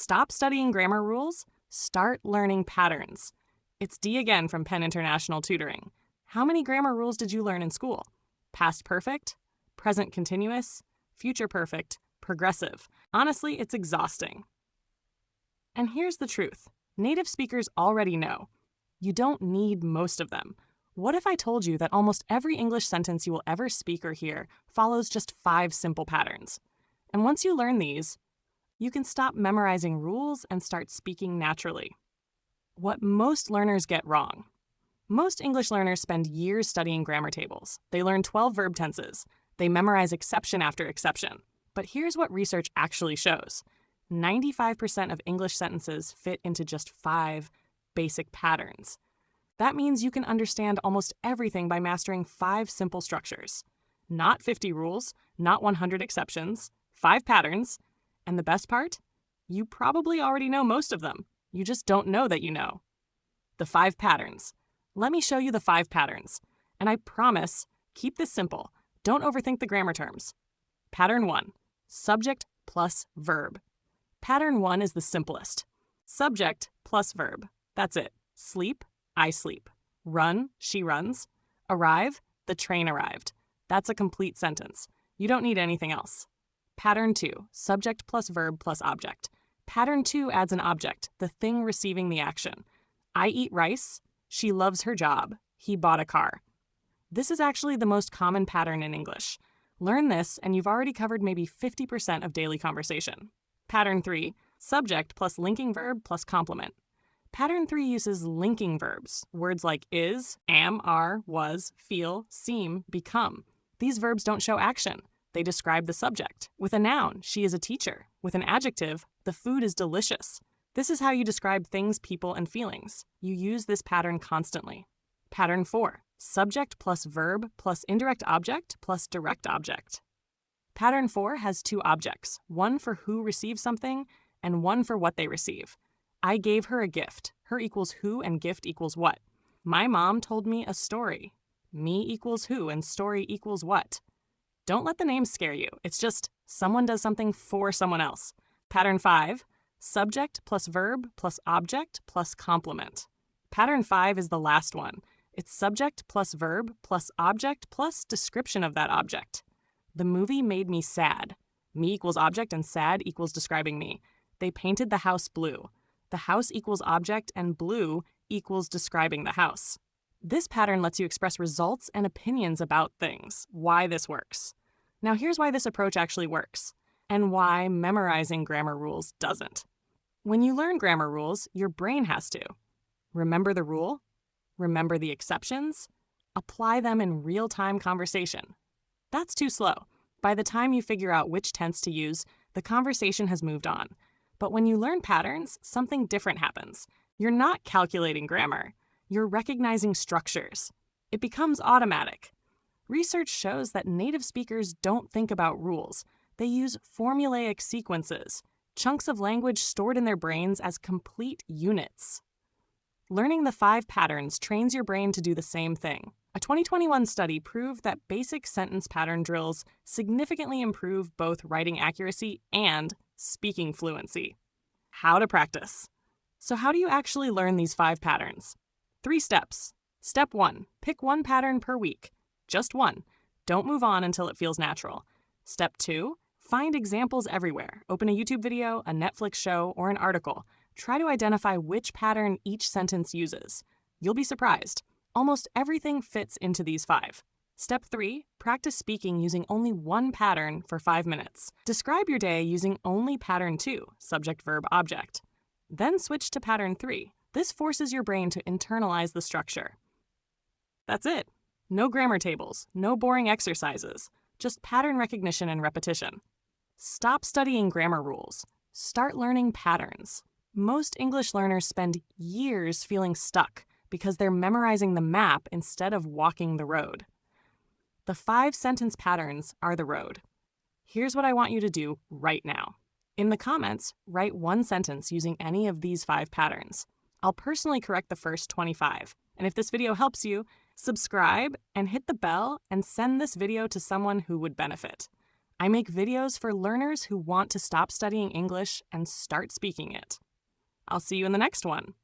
Stop studying grammar rules, start learning patterns. It's Dee again from Penn International Tutoring. How many grammar rules did you learn in school? Past perfect, present continuous, future perfect, progressive. Honestly, it's exhausting. And here's the truth. Native speakers already know. You don't need most of them. What if I told you that almost every English sentence you will ever speak or hear follows just 5 simple patterns? And once you learn these, you can stop memorizing rules and start speaking naturally. What most learners get wrong. Most English learners spend years studying grammar tables. They learn 12 verb tenses. They memorize exception after exception. But here's what research actually shows. 95% of English sentences fit into just 5 basic patterns. That means you can understand almost everything by mastering 5 simple structures. Not 50 rules, not 100 exceptions, 5 patterns. And the best part? You probably already know most of them. You just don't know that you know. The 5 patterns. Let me show you the 5 patterns. And I promise, keep this simple. Don't overthink the grammar terms. Pattern 1, subject plus verb. Pattern 1 is the simplest. Subject plus verb. That's it. Sleep, I sleep. Run, she runs. Arrive, the train arrived. That's a complete sentence. You don't need anything else. Pattern 2, subject plus verb plus object. Pattern 2 adds an object, the thing receiving the action. I eat rice, she loves her job, he bought a car. This is actually the most common pattern in English. Learn this and you've already covered maybe 50% of daily conversation. Pattern 3, subject plus linking verb plus complement. Pattern 3 uses linking verbs, words like is, am, are, was, feel, seem, become. These verbs don't show action. They describe the subject. With a noun, she is a teacher. With an adjective, the food is delicious. This is how you describe things, people, and feelings. You use this pattern constantly. Pattern 4, subject plus verb plus indirect object plus direct object. Pattern 4 has 2 objects, one for who receives something and one for what they receive. I gave her a gift. Her equals who and gift equals what. My mom told me a story. Me equals who and story equals what. Don't let the names scare you. It's just someone does something for someone else. Pattern 5, subject plus verb plus object plus complement. Pattern 5 is the last one. It's subject plus verb plus object plus description of that object. The movie made me sad. Me equals object and sad equals describing me. They painted the house blue. The house equals object and blue equals describing the house. This pattern lets you express results and opinions about things, why this works. Now here's why this approach actually works, and why memorizing grammar rules doesn't. When you learn grammar rules, your brain has to remember the rule, remember the exceptions, apply them in real-time conversation. That's too slow. By the time you figure out which tense to use, the conversation has moved on. But when you learn patterns, something different happens. You're not calculating grammar. You're recognizing structures. It becomes automatic. Research shows that native speakers don't think about rules. They use formulaic sequences, chunks of language stored in their brains as complete units. Learning the 5 patterns trains your brain to do the same thing. A 2021 study proved that basic sentence pattern drills significantly improve both writing accuracy and speaking fluency. How to practice. So how do you actually learn these 5 patterns? 3 steps. Step 1, pick 1 pattern per week. Just 1. Don't move on until it feels natural. Step 2, find examples everywhere. Open a YouTube video, a Netflix show, or an article. Try to identify which pattern each sentence uses. You'll be surprised. Almost everything fits into these 5. Step 3, practice speaking using only 1 pattern for 5 minutes. Describe your day using only pattern 2, subject, verb, object. Then switch to pattern 3. This forces your brain to internalize the structure. That's it. No grammar tables, no boring exercises, just pattern recognition and repetition. Stop studying grammar rules. Start learning patterns. Most English learners spend years feeling stuck because they're memorizing the map instead of walking the road. The 5 sentence patterns are the road. Here's what I want you to do right now. In the comments, write 1 sentence using any of these 5 patterns. I'll personally correct the first 25. And if this video helps you, subscribe and hit the bell and send this video to someone who would benefit. I make videos for learners who want to stop studying English and start speaking it. I'll see you in the next one.